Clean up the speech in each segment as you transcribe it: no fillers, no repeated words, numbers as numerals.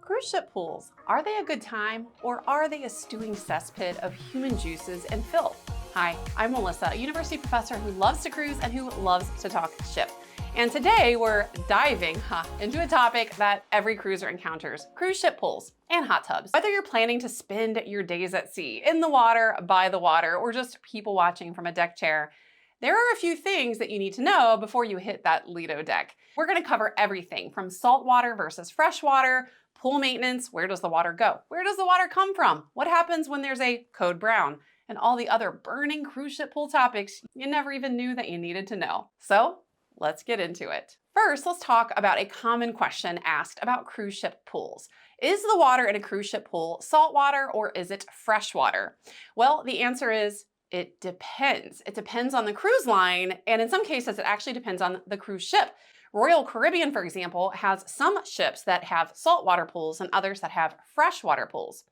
Cruise ship pools, are they a good time or are they a stewing cesspit of human juices and filth? Hi, I'm Melissa, a university professor who loves to cruise and who loves to talk ship. And today we're diving into a topic that every cruiser encounters, cruise ship pools and hot tubs. Whether you're planning to spend your days at sea, in the water, by the water, or just people watching from a deck chair, there are a few things that you need to know before you hit that Lido deck. We're gonna cover everything from saltwater versus freshwater, pool maintenance, where does the water go? Where does the water come from? What happens when there's a code brown? And all the other burning cruise ship pool topics you never even knew that you needed to know. So let's get into it. First, let's talk about a common question asked about cruise ship pools. Is the water in a cruise ship pool saltwater or is it freshwater? Well, the answer is it depends. It depends on the cruise line, and in some cases, it actually depends on the cruise ship. Royal Caribbean, for example, has some ships that have saltwater pools and others that have freshwater pools.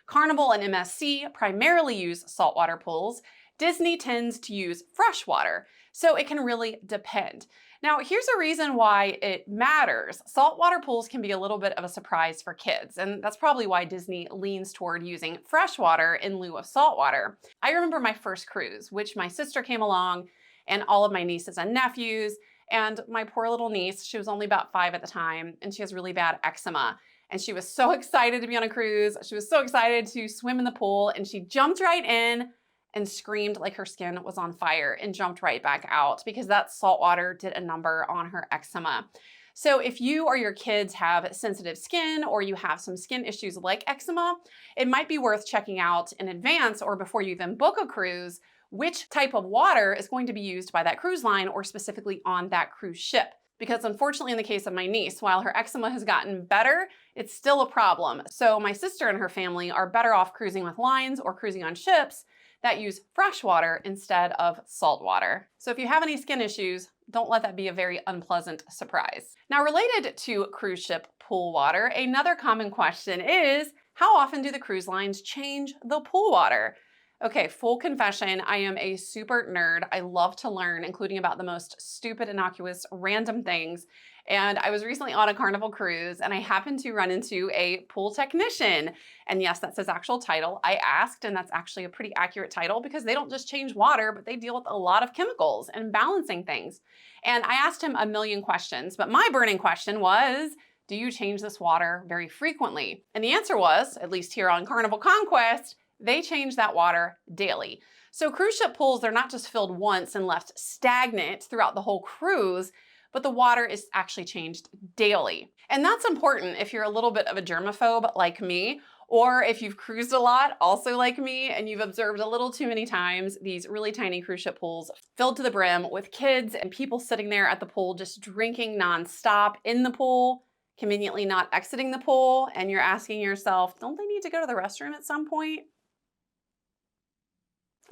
Carnival and MSC primarily use saltwater pools. Disney tends to use freshwater, so it can really depend. Now, here's a reason why it matters. Saltwater pools can be a little bit of a surprise for kids, and that's probably why Disney leans toward using freshwater in lieu of saltwater. I remember my first cruise, which my sister came along, and all of my nieces and nephews, and my poor little niece, she was only about 5 at the time, and she has really bad eczema. And she was so excited to be on a cruise. She was so excited to swim in the pool, and she jumped right in and screamed like her skin was on fire and jumped right back out because that salt water did a number on her eczema. So if you or your kids have sensitive skin or you have some skin issues like eczema, it might be worth checking out in advance or before you even book a cruise which type of water is going to be used by that cruise line or specifically on that cruise ship. Because unfortunately in the case of my niece, while her eczema has gotten better, it's still a problem. So my sister and her family are better off cruising with lines or cruising on ships that use fresh water instead of salt water. So if you have any skin issues, don't let that be a very unpleasant surprise. Now, related to cruise ship pool water, another common question is, how often do the cruise lines change the pool water? Okay, full confession, I am a super nerd. I love to learn, including about the most stupid, innocuous, random things. And I was recently on a Carnival cruise and I happened to run into a pool technician. And yes, that's his actual title. I asked, and that's actually a pretty accurate title because they don't just change water, but they deal with a lot of chemicals and balancing things. And I asked him a million questions, but my burning question was, do you change this water very frequently? And the answer was, at least here on Carnival Conquest, they change that water daily. So cruise ship pools, they're not just filled once and left stagnant throughout the whole cruise, but the water is actually changed daily. And that's important if you're a little bit of a germaphobe like me, or if you've cruised a lot, also like me, and you've observed a little too many times these really tiny cruise ship pools filled to the brim with kids and people sitting there at the pool just drinking nonstop in the pool, conveniently not exiting the pool, and you're asking yourself, don't they need to go to the restroom at some point?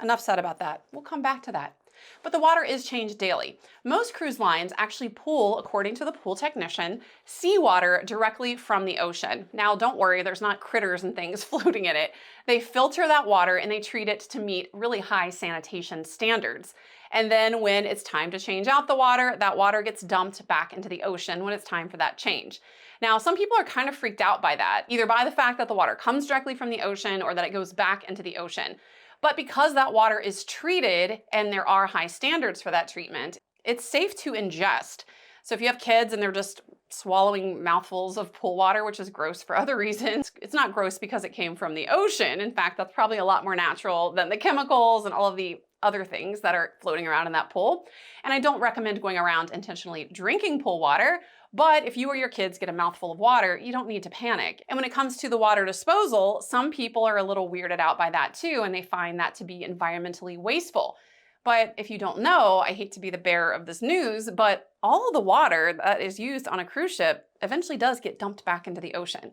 Enough said about that. We'll come back to that. But the water is changed daily. Most cruise lines actually pool, according to the pool technician, seawater directly from the ocean. Now, don't worry, there's not critters and things floating in it. They filter that water and they treat it to meet really high sanitation standards. And then when it's time to change out the water, that water gets dumped back into the ocean when it's time for that change. Now, some people are kind of freaked out by that, either by the fact that the water comes directly from the ocean or that it goes back into the ocean. But because that water is treated and there are high standards for that treatment, it's safe to ingest. So if you have kids and they're just swallowing mouthfuls of pool water, which is gross for other reasons, it's not gross because it came from the ocean. In fact, that's probably a lot more natural than the chemicals and all of the other things that are floating around in that pool. And I don't recommend going around intentionally drinking pool water, but if you or your kids get a mouthful of water, you don't need to panic. And when it comes to the water disposal, some people are a little weirded out by that too, and they find that to be environmentally wasteful. But if you don't know, I hate to be the bearer of this news, but all of the water that is used on a cruise ship eventually does get dumped back into the ocean.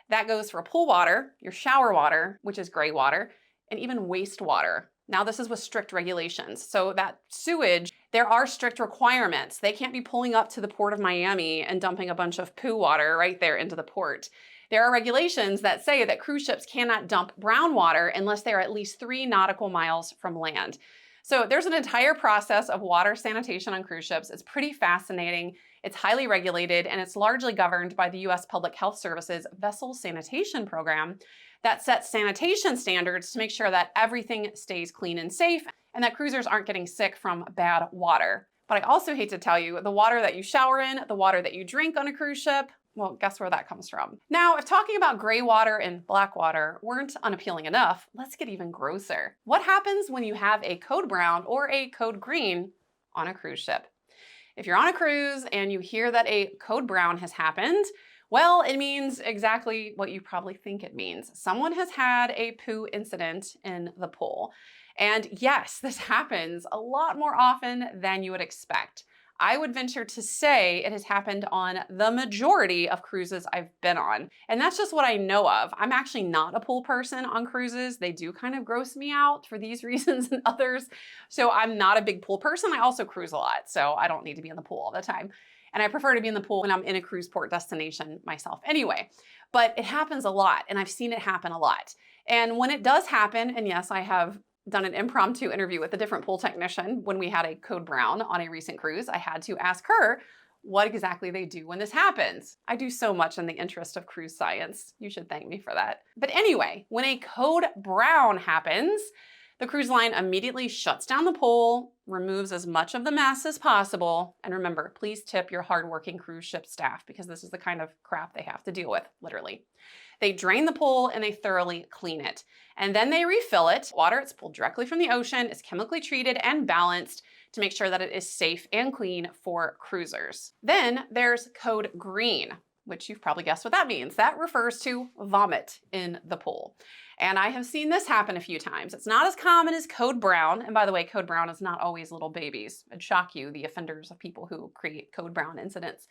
That goes for pool water, your shower water, which is gray water, and even wastewater. Now, this is with strict regulations. So that sewage, there are strict requirements. They can't be pulling up to the port of Miami and dumping a bunch of poo water right there into the port. There are regulations that say that cruise ships cannot dump brown water unless they are at least 3 nautical miles from land. So there's an entire process of water sanitation on cruise ships. It's pretty fascinating. It's highly regulated, and it's largely governed by the U.S. Public Health Service's Vessel Sanitation Program that sets sanitation standards to make sure that everything stays clean and safe and that cruisers aren't getting sick from bad water. But I also hate to tell you, the water that you shower in, the water that you drink on a cruise ship, well, guess where that comes from? Now, if talking about gray water and black water weren't unappealing enough, let's get even grosser. What happens when you have a code brown or a code green on a cruise ship? If you're on a cruise and you hear that a code brown has happened, well, it means exactly what you probably think it means. Someone has had a poo incident in the pool. And yes, this happens a lot more often than you would expect. I would venture to say it has happened on the majority of cruises I've been on. And that's just what I know of. I'm actually not a pool person on cruises. They do kind of gross me out for these reasons and others. So I'm not a big pool person. I also cruise a lot, so I don't need to be in the pool all the time. And I prefer to be in the pool when I'm in a cruise port destination myself anyway. But it happens a lot, and I've seen it happen a lot. And when it does happen, and yes, I have done an impromptu interview with a different pool technician when we had a code brown on a recent cruise, I had to ask her what exactly they do when this happens. I do so much in the interest of cruise science. You should thank me for that. But anyway, when a code brown happens, the cruise line immediately shuts down the pool, removes as much of the mess as possible, and remember, please tip your hardworking cruise ship staff because this is the kind of crap they have to deal with, literally. They drain the pool and they thoroughly clean it. And then they refill it. Water it's pulled directly from the ocean is chemically treated and balanced to make sure that it is safe and clean for cruisers. Then there's code green, which you've probably guessed what that means. That refers to vomit in the pool. And I have seen this happen a few times. It's not as common as code brown. And by the way, code brown is not always little babies. It'd shock you, the offenders of people who create code brown incidents.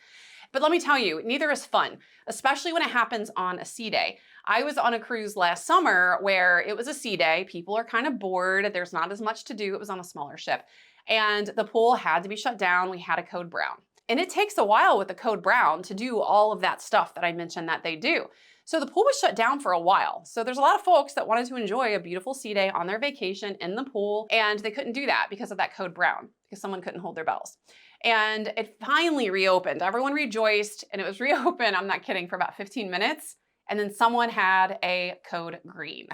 But let me tell you, neither is fun, especially when it happens on a sea day. I was on a cruise last summer where it was a sea day. People are kind of bored. There's not as much to do. It was on a smaller ship. And the pool had to be shut down. We had a code brown. And it takes a while with the code brown to do all of that stuff that I mentioned that they do. So the pool was shut down for a while. So there's a lot of folks that wanted to enjoy a beautiful sea day on their vacation in the pool, and they couldn't do that because of that code brown, because someone couldn't hold their bells. And it finally reopened. Everyone rejoiced, and it was reopened, I'm not kidding, for about 15 minutes. And then someone had a code green.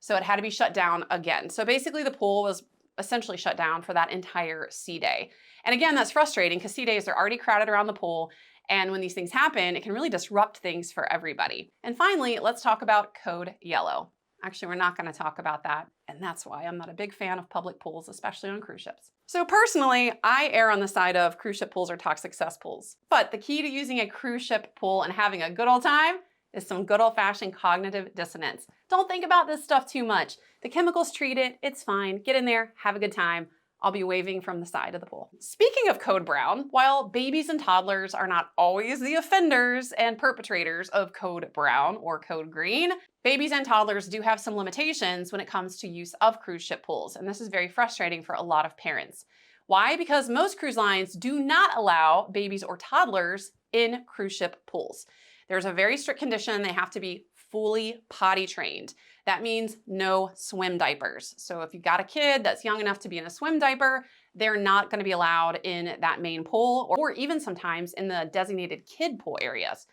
So it had to be shut down again. So basically the pool was essentially shut down for that entire sea day. And again, that's frustrating because sea days are already crowded around the pool. And when these things happen, it can really disrupt things for everybody. And finally, let's talk about code yellow. Actually, we're not going to talk about that. And that's why I'm not a big fan of public pools, especially on cruise ships. So personally, I err on the side of cruise ship pools are toxic cesspools. But the key to using a cruise ship pool and having a good old time is some good old-fashioned cognitive dissonance. Don't think about this stuff too much. The chemicals treat it, it's fine. Get in there, have a good time. I'll be waving from the side of the pool. Speaking of code brown, while babies and toddlers are not always the offenders and perpetrators of code brown or code green, babies and toddlers do have some limitations when it comes to use of cruise ship pools. And this is very frustrating for a lot of parents. Why? Because most cruise lines do not allow babies or toddlers in cruise ship pools. There's a very strict condition. They have to be fully potty trained. That means no swim diapers. So if you've got a kid that's young enough to be in a swim diaper, they're not going to be allowed in that main pool or even sometimes in the designated kid pool areas.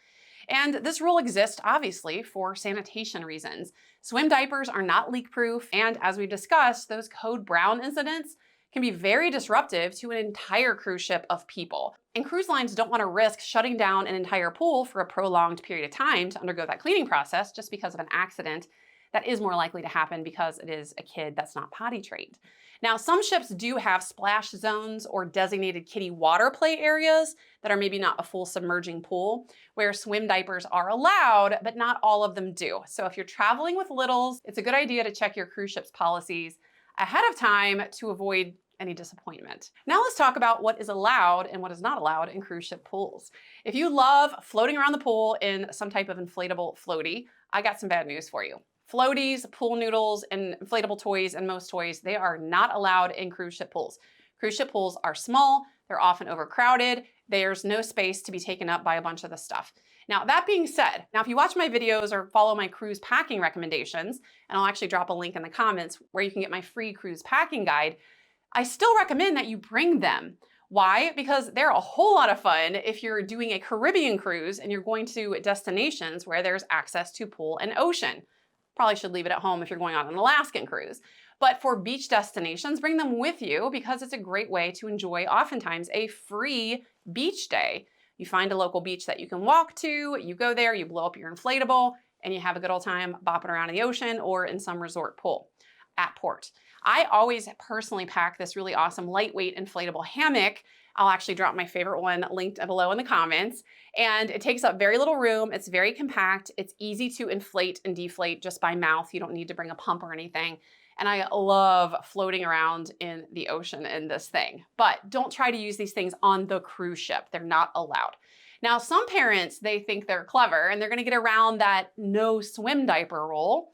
And this rule exists obviously for sanitation reasons. Swim diapers are not leak proof. And as we've discussed, those code brown incidents can be very disruptive to an entire cruise ship of people. And cruise lines don't want to risk shutting down an entire pool for a prolonged period of time to undergo that cleaning process just because of an accident that is more likely to happen because it is a kid that's not potty trained. Now, some ships do have splash zones or designated kiddie water play areas that are maybe not a full submerging pool where swim diapers are allowed, but not all of them do. So if you're traveling with littles, it's a good idea to check your cruise ship's policies ahead of time to avoid any disappointment. Now let's talk about what is allowed and what is not allowed in cruise ship pools. If you love floating around the pool in some type of inflatable floaty, I got some bad news for you. Floaties, pool noodles, and inflatable toys and most toys, they are not allowed in cruise ship pools. Cruise ship pools are small, they're often overcrowded, there's no space to be taken up by a bunch of the stuff. Now, that being said, if you watch my videos or follow my cruise packing recommendations, and I'll actually drop a link in the comments where you can get my free cruise packing guide, I still recommend that you bring them. Why? Because they're a whole lot of fun if you're doing a Caribbean cruise and you're going to destinations where there's access to pool and ocean. Probably should leave it at home if you're going on an Alaskan cruise. But for beach destinations, bring them with you because it's a great way to enjoy oftentimes a free beach day. You find a local beach that you can walk to, you go there, you blow up your inflatable, and you have a good old time bopping around in the ocean or in some resort pool at port. I always personally pack this really awesome lightweight inflatable hammock. I'll actually drop my favorite one linked below in the comments. And it takes up very little room. It's very compact. It's easy to inflate and deflate just by mouth. You don't need to bring a pump or anything. And I love floating around in the ocean in this thing. But don't try to use these things on the cruise ship. They're not allowed. Now, some parents, they think they're clever and they're going to get around that no swim diaper rule.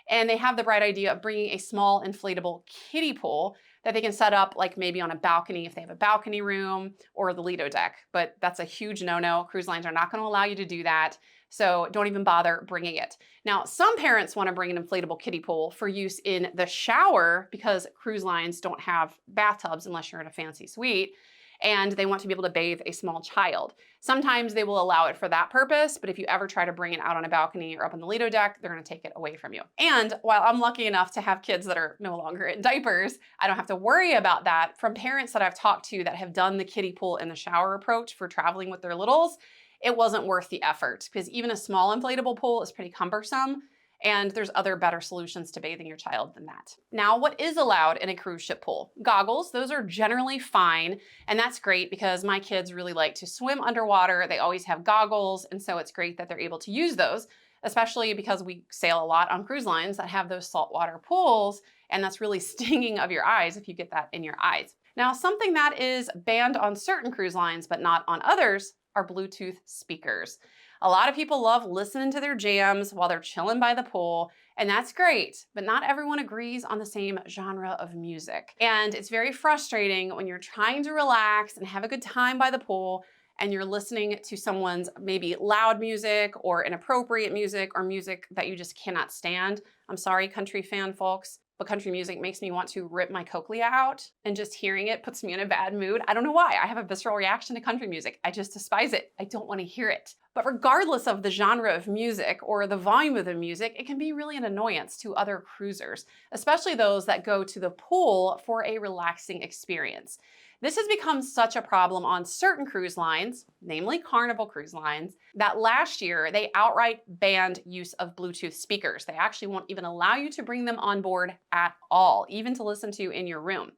And they have the bright idea of bringing a small inflatable kiddie pool that they can set up like maybe on a balcony if they have a balcony room or the Lido deck. But that's a huge no-no. Cruise lines are not going to allow you to do that. So don't even bother bringing it. Now, some parents want to bring an inflatable kiddie pool for use in the shower because cruise lines don't have bathtubs unless you're in a fancy suite. And they want to be able to bathe a small child. Sometimes they will allow it for that purpose, but if you ever try to bring it out on a balcony or up on the Lido deck, they're going to take it away from you. And while I'm lucky enough to have kids that are no longer in diapers, I don't have to worry about that. From parents that I've talked to that have done the kiddie pool in the shower approach for traveling with their littles, it wasn't worth the effort because even a small inflatable pool is pretty cumbersome. And there's other better solutions to bathing your child than that. Now, what is allowed in a cruise ship pool? Goggles, those are generally fine. And that's great because my kids really like to swim underwater. They always have goggles. And so it's great that they're able to use those, especially because we sail a lot on cruise lines that have those saltwater pools. And that's really stinging of your eyes if you get that in your eyes. Now, something that is banned on certain cruise lines, but not on others, are Bluetooth speakers. A lot of people love listening to their jams while they're chilling by the pool, and that's great, but not everyone agrees on the same genre of music. And it's very frustrating when you're trying to relax and have a good time by the pool and you're listening to someone's maybe loud music or inappropriate music or music that you just cannot stand. I'm sorry, country fan folks, but country music makes me want to rip my cochlea out, and just hearing it puts me in a bad mood. I don't know why. I have a visceral reaction to country music. I just despise it. I don't want to hear it. But regardless of the genre of music or the volume of the music, it can be really an annoyance to other cruisers, especially those that go to the pool for a relaxing experience. This has become such a problem on certain cruise lines, namely Carnival Cruise Lines, that last year they outright banned use of Bluetooth speakers. They actually won't even allow you to bring them on board at all, even to listen to in your room.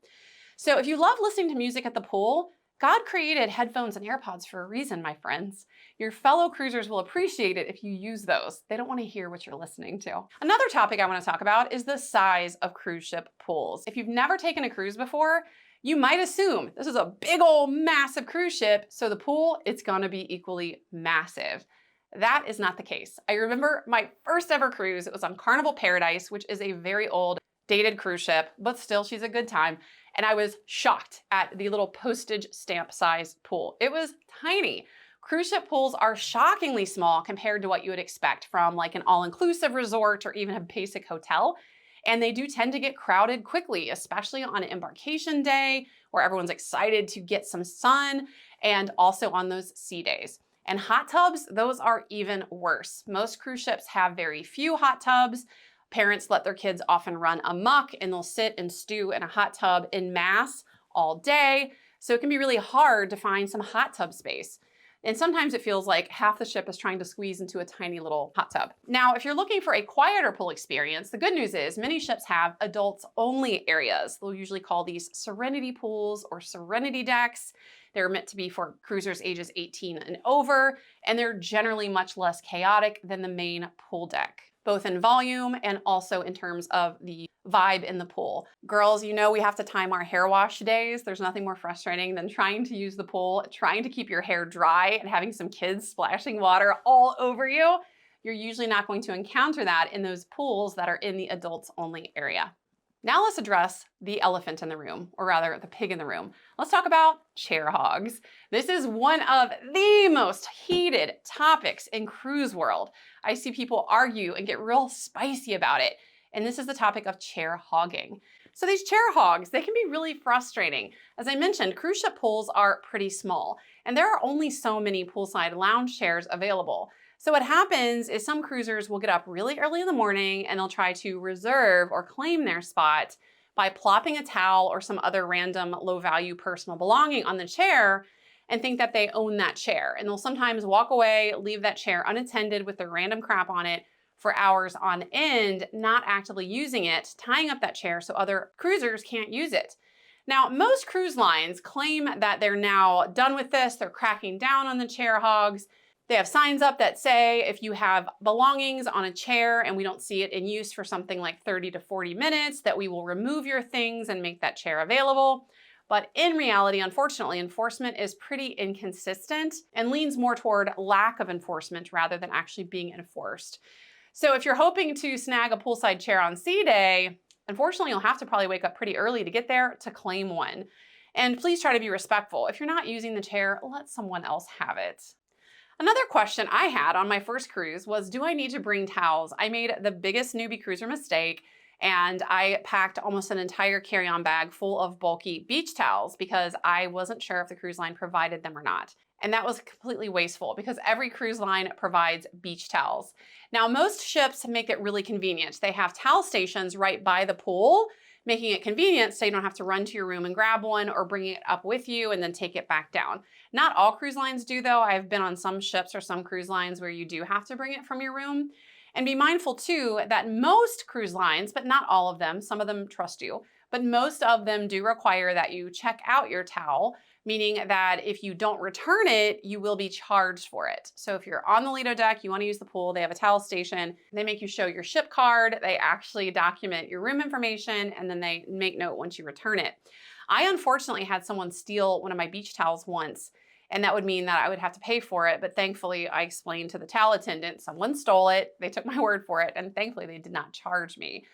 So if you love listening to music at the pool, God created headphones and AirPods for a reason, my friends. Your fellow cruisers will appreciate it if you use those. They don't want to hear what you're listening to. Another topic I want to talk about is the size of cruise ship pools. If you've never taken a cruise before, you might assume this is a big old massive cruise ship, so the pool, it's gonna be equally massive. That is not the case. I remember my first ever cruise, it was on Carnival Paradise, which is a very old, dated cruise ship, but still she's a good time. And I was shocked at the little postage stamp size pool. It was tiny. Cruise ship pools are shockingly small compared to what you would expect from like an all-inclusive resort or even a basic hotel. And they do tend to get crowded quickly, especially on an embarkation day where everyone's excited to get some sun, and also on those sea days. And hot tubs, those are even worse. Most cruise ships have very few hot tubs. Parents let their kids often run amok and they'll sit and stew in a hot tub en masse all day. So it can be really hard to find some hot tub space. And sometimes it feels like half the ship is trying to squeeze into a tiny little hot tub. Now, if you're looking for a quieter pool experience, the good news is many ships have adults only areas. They'll usually call these serenity pools or serenity decks. They're meant to be for cruisers ages 18 and over, and they're generally much less chaotic than the main pool deck, both in volume and also in terms of the vibe in the pool. Girls, you know we have to time our hair wash days. There's nothing more frustrating than trying to use the pool, trying to keep your hair dry and having some kids splashing water all over you. You're usually not going to encounter that in those pools that are in the adults only area. Now let's address the elephant in the room, or rather the pig in the room. Let's talk about chair hogs. This is one of the most heated topics in cruise world. I see people argue and get real spicy about it. And this is the topic of chair hogging. So these chair hogs, they can be really frustrating. As I mentioned, cruise ship pools are pretty small, and there are only so many poolside lounge chairs available. So what happens is some cruisers will get up really early in the morning and they'll try to reserve or claim their spot by plopping a towel or some other random low-value personal belonging on the chair and think that they own that chair. And they'll sometimes walk away, leave that chair unattended with their random crap on it for hours on end, not actively using it, tying up that chair so other cruisers can't use it. Now, most cruise lines claim that they're now done with this. They're cracking down on the chair hogs. They have signs up that say if you have belongings on a chair and we don't see it in use for something like 30 to 40 minutes, that we will remove your things and make that chair available. But in reality, unfortunately, enforcement is pretty inconsistent and leans more toward lack of enforcement rather than actually being enforced. So if you're hoping to snag a poolside chair on sea day, unfortunately, you'll have to probably wake up pretty early to get there to claim one. And please try to be respectful. If you're not using the chair, let someone else have it. Another question I had on my first cruise was, do I need to bring towels? I made the biggest newbie cruiser mistake, and I packed almost an entire carry-on bag full of bulky beach towels because I wasn't sure if the cruise line provided them or not. And that was completely wasteful because every cruise line provides beach towels. Now, most ships make it really convenient. They have towel stations right by the pool, making it convenient so you don't have to run to your room and grab one or bring it up with you and then take it back down. Not all cruise lines do though. I've been on some ships or some cruise lines where you do have to bring it from your room. And be mindful too that most cruise lines, but not all of them, some of them trust you, but most of them do require that you check out your towel, meaning that if you don't return it, you will be charged for it. So if you're on the Lido deck, you want to use the pool, they have a towel station, they make you show your ship card, they actually document your room information, and then they make note once you return it. I unfortunately had someone steal one of my beach towels once, and that would mean that I would have to pay for it. But thankfully, I explained to the towel attendant, someone stole it, they took my word for it, and thankfully they did not charge me.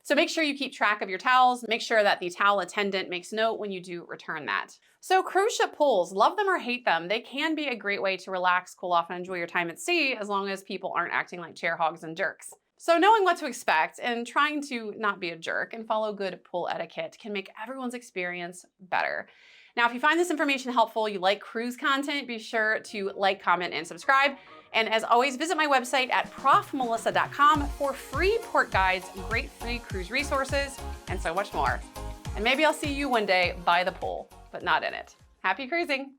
So make sure you keep track of your towels. Make sure that the towel attendant makes note when you do return that. So cruise ship pools, love them or hate them, they can be a great way to relax, cool off, and enjoy your time at sea as long as people aren't acting like chair hogs and jerks. So knowing what to expect and trying to not be a jerk and follow good pool etiquette can make everyone's experience better. Now, if you find this information helpful, you like cruise content, be sure to like, comment, and subscribe. And as always, visit my website at profmelissa.com for free port guides, great free cruise resources, and so much more. And maybe I'll see you one day by the pool, but not in it. Happy cruising!